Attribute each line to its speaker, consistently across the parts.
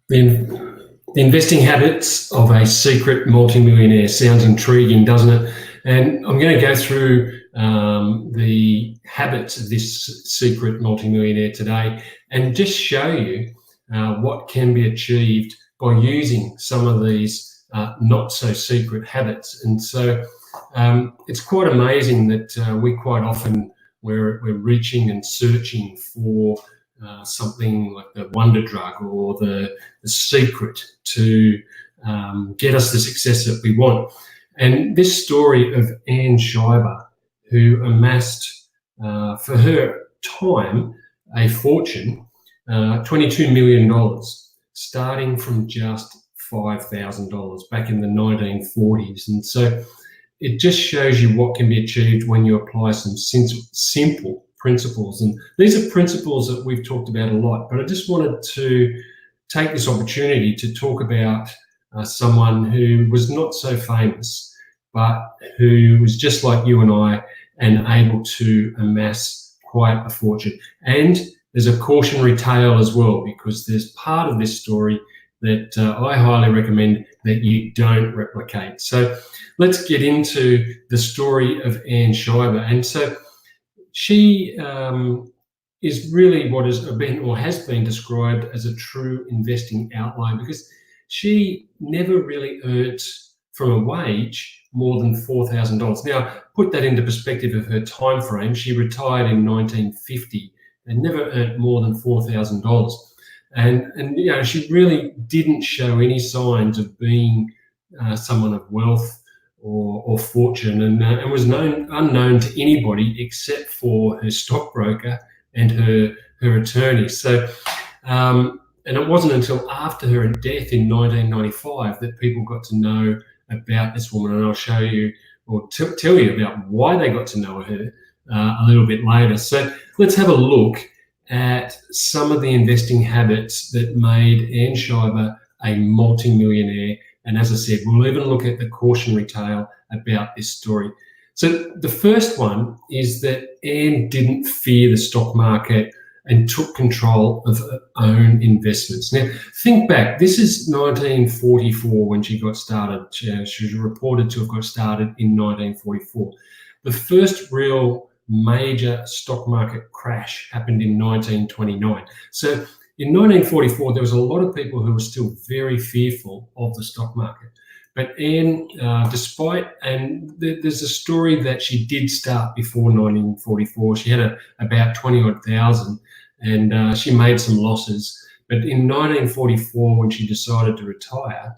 Speaker 1: The investing habits of a secret multimillionaire sounds intriguing, doesn't it? And I'm going to go through the habits of this secret multimillionaire today and just show you what can be achieved by using some of these not so secret habits. And so it's quite amazing that we quite often we're reaching and searching for something like the wonder drug or the secret to get us the success that we want. And this story of Anne Schreiber, who amassed for her time a fortune, $22 million, starting from just $5,000 back in the 1940s. And so it just shows you what can be achieved when you apply some simple principles. And these are principles that we've talked about a lot, but I just wanted to take this opportunity to talk about someone who was not so famous, but who was just like you and I and able to amass quite a fortune. And there's a cautionary tale as well, because there's part of this story that I highly recommend that you don't replicate. So let's get into the story of Anne Schreiber. And so she is really what has been or has been described as a true investing outlier, because she never really earned from a wage more than $4,000. Now, put that into perspective of her time frame. She retired in 1950 and never earned more than $4,000. And you know, she really didn't show any signs of being someone of wealth or fortune, and was unknown to anybody except for her stockbroker and her attorney. So, and it wasn't until after her death in 1995 that people got to know about this woman, and I'll show you or tell you about why they got to know her a little bit later. So let's have a look at some of the investing habits that made Anne Schreiber a multi-millionaire. And as I said, we'll even look at the cautionary tale about this story. So the first one is that Anne didn't fear the stock market and took control of her own investments. Now, think back. This is 1944 when she got started. She was reported to have got started in 1944. The first real major stock market crash happened in 1929. So in 1944, there was a lot of people who were still very fearful of the stock market. But Anne, and there's a story that she did start before 1944. She had about 20-odd thousand, and she made some losses. But in 1944, when she decided to retire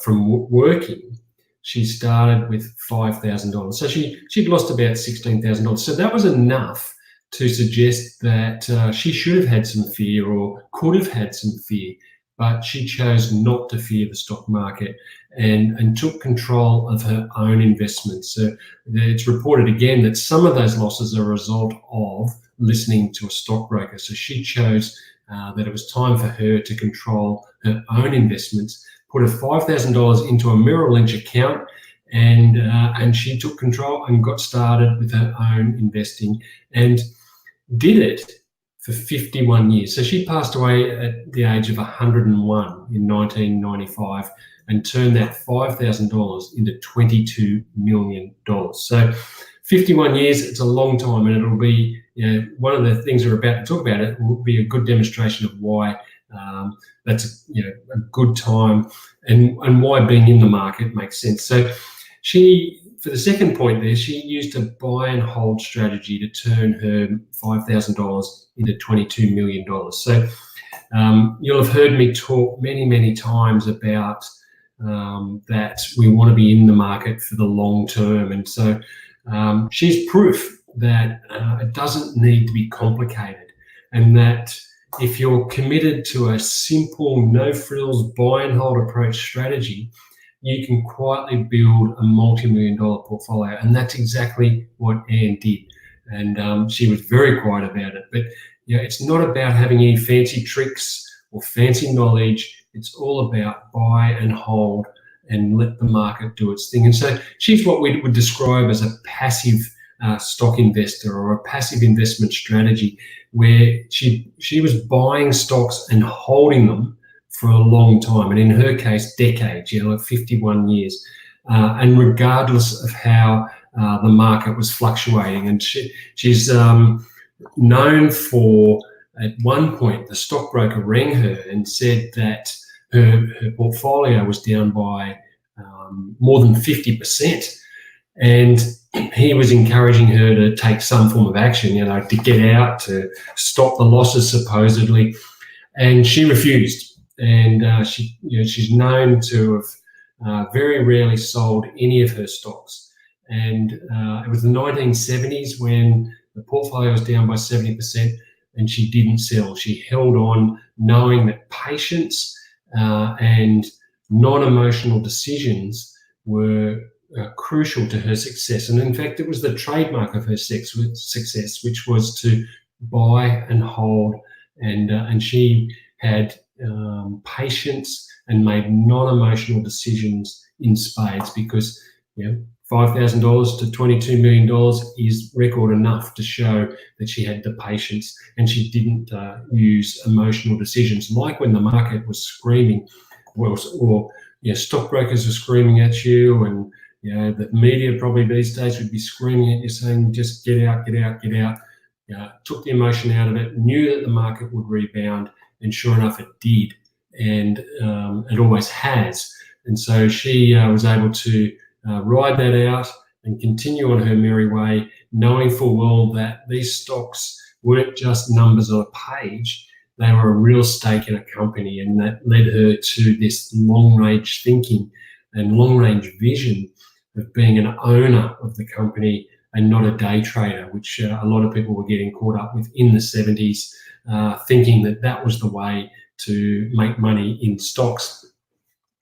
Speaker 1: from working, she started with $5,000. So she'd lost about $16,000. So that was enough to suggest that she should have had some fear or could have had some fear, but she chose not to fear the stock market and took control of her own investments. So it's reported again that some of those losses are a result of listening to a stockbroker. So she chose that it was time for her to control her own investments, put her $5,000 into a Merrill Lynch account, and she took control and got started with her own investing and did it for 51 years. So she passed away at the age of 101 in 1995 and turned that $5,000 into $22 million. So 51 years, it's a long time, and it'll be, you know, one of the things we're about to talk about, it will be a good demonstration of why that's a good time and why being in the market makes sense. So for the second point there, she used a buy and hold strategy to turn her $5,000 into $22 million. So you'll have heard me talk many, many times about that we want to be in the market for the long term. And so she's proof that it doesn't need to be complicated, and that if you're committed to a simple, no-frills, buy and hold approach strategy, you can quietly build a multi-million-dollar portfolio. And that's exactly what Anne did. And she was very quiet about it. But it's not about having any fancy tricks or fancy knowledge. It's all about buy and hold and let the market do its thing. And so she's what we would describe as a passive stock investor or a passive investment strategy, where she was buying stocks and holding them for a long time, and in her case, decades, like 51 years, and regardless of how the market was fluctuating. And she's known for, at one point, the stockbroker rang her and said that her portfolio was down by more than 50%. And he was encouraging her to take some form of action, to get out, to stop the losses supposedly. And she refused. And she's known to have very rarely sold any of her stocks. And it was the 1970s when the portfolio was down by 70%, and she didn't sell. She held on, knowing that patience and non-emotional decisions were crucial to her success. And in fact, it was the trademark of her success, which was to buy and hold. And she had patience and made non-emotional decisions in spades, because $5,000 to $22 million is record enough to show that she had the patience, and she didn't use emotional decisions, like when the market was screaming, or stockbrokers were screaming at you, and the media probably these days would be screaming at you saying, just get out, get out, get out. Took the emotion out of it, knew that the market would rebound, and sure enough, it did. And it always has. And so she was able to ride that out and continue on her merry way, knowing full well that these stocks weren't just numbers on a page. They were a real stake in a company, and that led her to this long-range thinking and long-range vision of being an owner of the company and not a day trader, which a lot of people were getting caught up with in the 70s, thinking that that was the way to make money in stocks.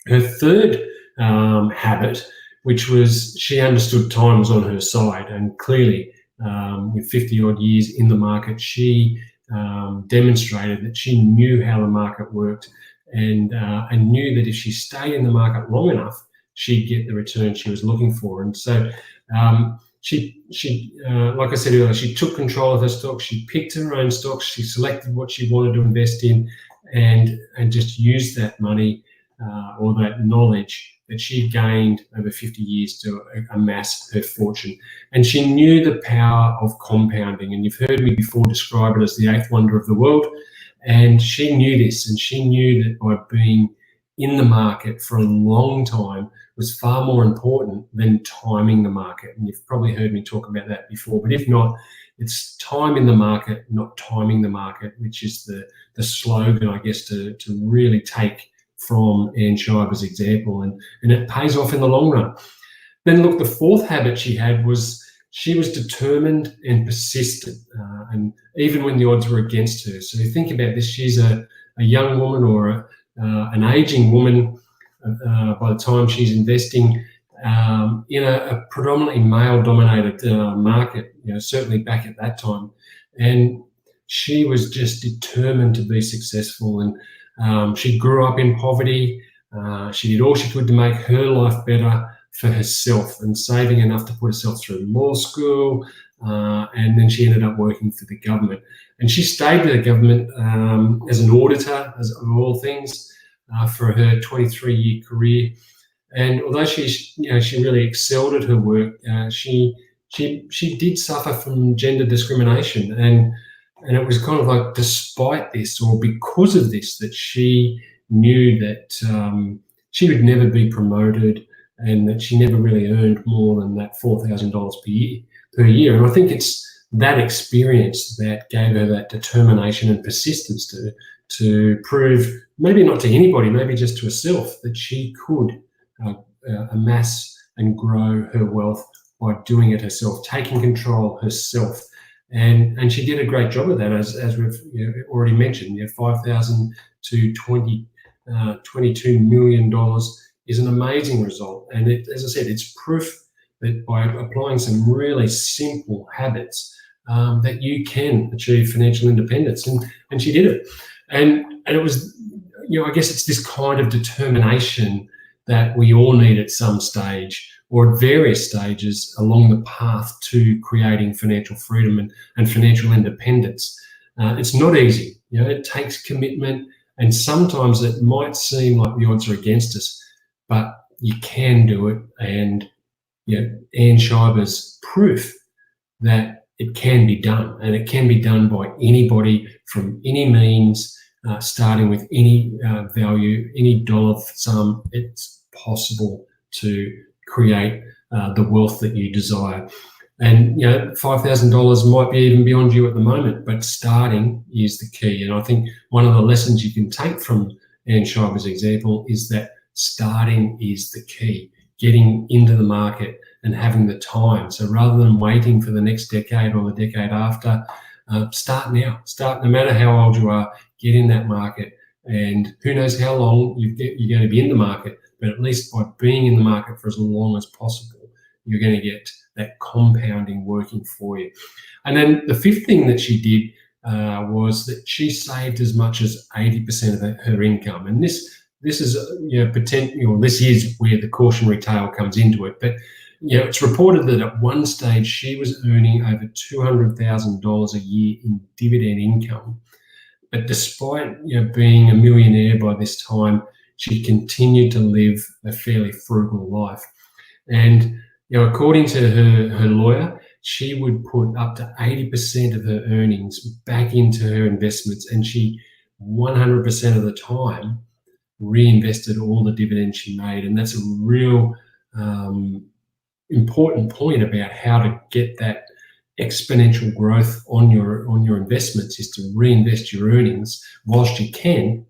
Speaker 1: Her third habit, which was she understood time was on her side, and clearly with 50 odd years in the market, she demonstrated that she knew how the market worked, and knew that if she stayed in the market long enough, she'd get the return she was looking for. And so she like I said earlier, she took control of her stocks. She picked her own stocks. She selected what she wanted to invest in, and just used that money or that knowledge that she gained over 50 years to amass her fortune. And she knew the power of compounding. And you've heard me before describe it as the eighth wonder of the world. And she knew this, and she knew that by being in the market for a long time was far more important than timing the market. And you've probably heard me talk about that before, but if not, it's time in the market, not timing the market, which is the slogan, I guess, to really take from Ann Shiver's example, and it pays off in the long run. Then look, the fourth habit she had was she was determined and persistent, and even when the odds were against her. So you think about this, she's a young woman, or an aging woman by the time she's investing in a predominantly male-dominated market, certainly back at that time. And she was just determined to be successful, and she grew up in poverty. She did all she could to make her life better for herself, and saving enough to put herself through law school, and then she ended up working for the government. And she stayed with the government as an auditor, as of all things, for her 23-year career. And although she really excelled at her work, she did suffer from gender discrimination, and it was kind of like, despite this, or because of this, that she knew that she would never be promoted, and that she never really earned more than that $4,000 per year. And I think it's that experience that gave her that determination and persistence to prove, maybe not to anybody, maybe just to herself, that she could amass and grow her wealth by doing it herself, taking control herself. And she did a great job of that, as we've already mentioned. $5,000 to $22 million is an amazing result. And as I said, it's proof that by applying some really simple habits, that you can achieve financial independence. And she did it. And it was, I guess it's this kind of determination that we all need at some stage, or at various stages along the path to creating financial freedom and financial independence. It's not easy. It takes commitment, And sometimes it might seem like the odds are against us, but you can do it. And Anne Scheiber's proof that it can be done, and it can be done by anybody from any means, starting with any value, any dollar sum. It's possible to create the wealth that you desire. And $5,000 might be even beyond you at the moment, but starting is the key. And I think one of the lessons you can take from Anne Scheiber's example is that starting is the key. Getting into the market and having the time. So rather than waiting for the next decade or the decade after, start now. Start no matter how old you are. Get in that market, and who knows how long you're going to be in the market. But at least by being in the market for as long as possible, you're going to get that compounding working for you. And then the fifth thing that she did was that she saved as much as 80% of her income. And this is potential. This is where the cautionary tale comes into it. But it's reported that at one stage she was earning over $200,000 a year in dividend income. But despite being a millionaire by this time, she continued to live a fairly frugal life. And according to her lawyer, she would put up to 80% of her earnings back into her investments, and she 100% of the time reinvested all the dividends she made. And that's a real important point about how to get that exponential growth on your investments, is to reinvest your earnings whilst you can,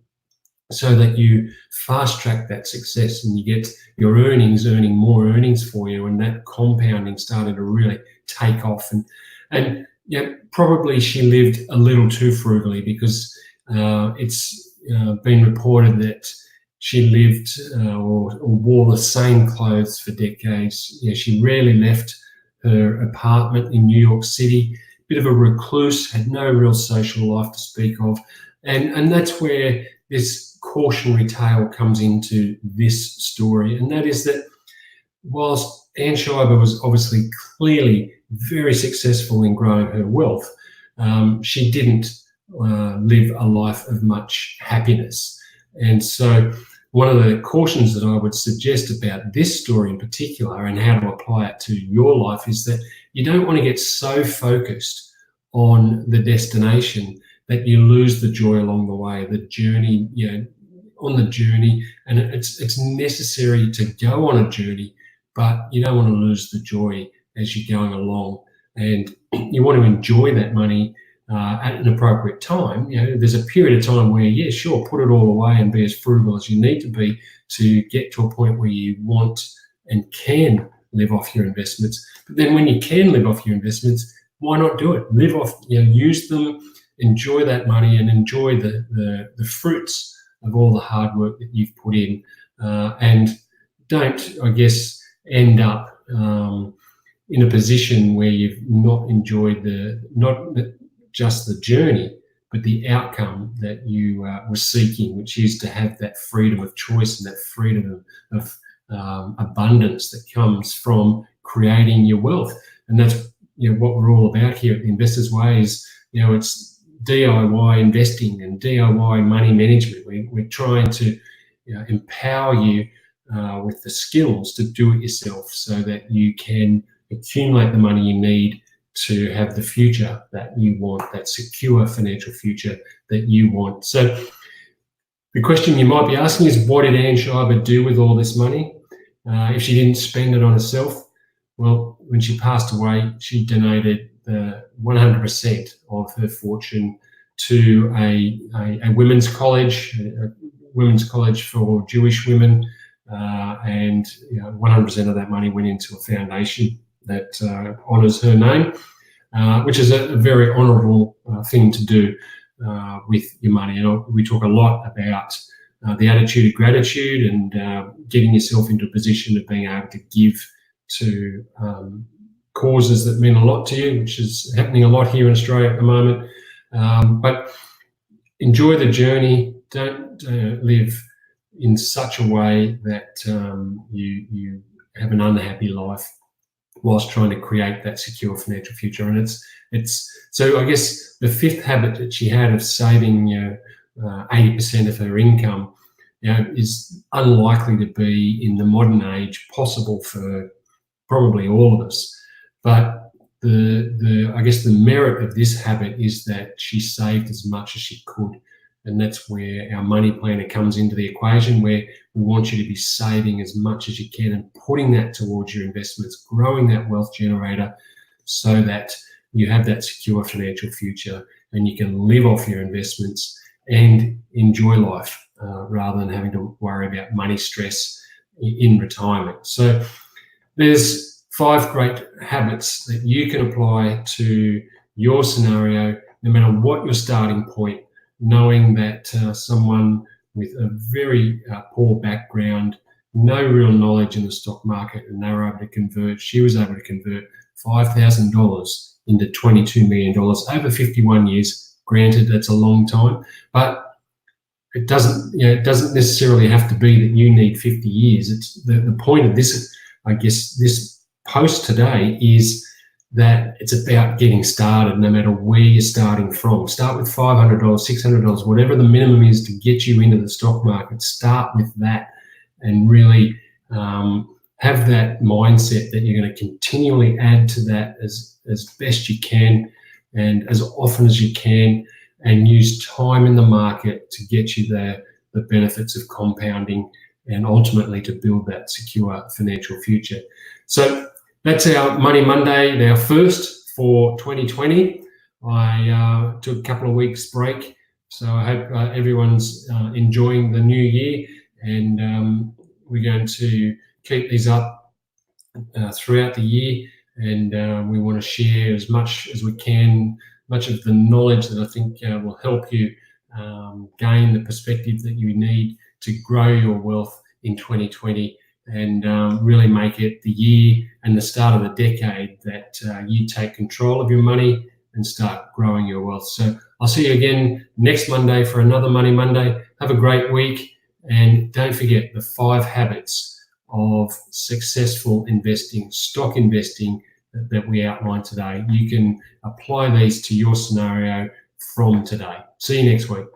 Speaker 1: so that you fast track that success and you get your earnings earning more earnings for you, and that compounding started to really take off. And probably she lived a little too frugally, because it's been reported that she lived or wore the same clothes for decades. She rarely left her apartment in New York City. Bit of a recluse, had no real social life to speak of, and that's where this cautionary tale comes into this story. And that is that whilst Anne Scheiber was obviously clearly very successful in growing her wealth, she didn't live a life of much happiness. And so one of the cautions that I would suggest about this story in particular, and how to apply it to your life, is that you don't want to get so focused on the destination that you lose the joy along the way, the journey, on the journey. And it's necessary to go on a journey, but you don't want to lose the joy as you're going along. And you want to enjoy that money at an appropriate time. There's a period of time where, sure, put it all away and be as frugal as you need to be to get to a point where you want and can live off your investments. But then when you can live off your investments, why not do it? Live off, use them, enjoy that money, and enjoy the fruits of all the hard work that you've put in, and don't, I guess, end up in a position where you've not enjoyed not just the journey, but the outcome that you were seeking, which is to have that freedom of choice and that freedom of abundance that comes from creating your wealth. And that's what we're all about here at the Investors Way. Is it's DIY investing and DIY money management. We're trying to empower you with the skills to do it yourself, so that you can accumulate the money you need to have the future that you want, that secure financial future that you want. So the question you might be asking is, what did Anne Scheiber do with all this money if she didn't spend it on herself? Well, when she passed away, she donated 100% of her fortune to a women's college for Jewish women, and 100% of that money went into a foundation that honours her name, which is a very honourable thing to do with your money. And we talk a lot about the attitude of gratitude and getting yourself into a position of being able to give to causes that mean a lot to you, which is happening a lot here in Australia at the moment. But enjoy the journey. Don't live in such a way that you have an unhappy life whilst trying to create that secure financial future. And it's so I guess the fifth habit that she had of saving 80% of her income, is unlikely to be in the modern age possible for probably all of us. But I guess the merit of this habit is that she saved as much as she could. And that's where our money planner comes into the equation, where we want you to be saving as much as you can and putting that towards your investments, growing that wealth generator so that you have that secure financial future and you can live off your investments and enjoy life rather than having to worry about money stress in retirement. So there's 5 great habits that you can apply to your scenario, no matter what your starting point, knowing that someone with a very poor background, no real knowledge in the stock market, and they were able to convert, she was able to convert $5,000 into $22 million over 51 years. Granted, that's a long time, but it doesn't necessarily have to be that you need 50 years. It's the point of this, I guess, this post today is that it's about getting started, no matter where you're starting from. Start with $500, $600, whatever the minimum is to get you into the stock market. Start with that and really have that mindset that you're going to continually add to that as best you can and as often as you can, and use time in the market to get you the benefits of compounding and ultimately to build that secure financial future. So that's our Money Monday, our first for 2020. I took a couple of weeks break, so I hope everyone's enjoying the new year, and we're going to keep these up throughout the year, and we want to share as much as we can, much of the knowledge that I think will help you gain the perspective that you need to grow your wealth in 2020 and really make it the year and the start of the decade that you take control of your money and start growing your wealth. So I'll see you again next Monday for another Money Monday. Have a great week, and don't forget the 5 habits of successful investing, stock investing, that we outlined today. You can apply these to your scenario from today. See you next week.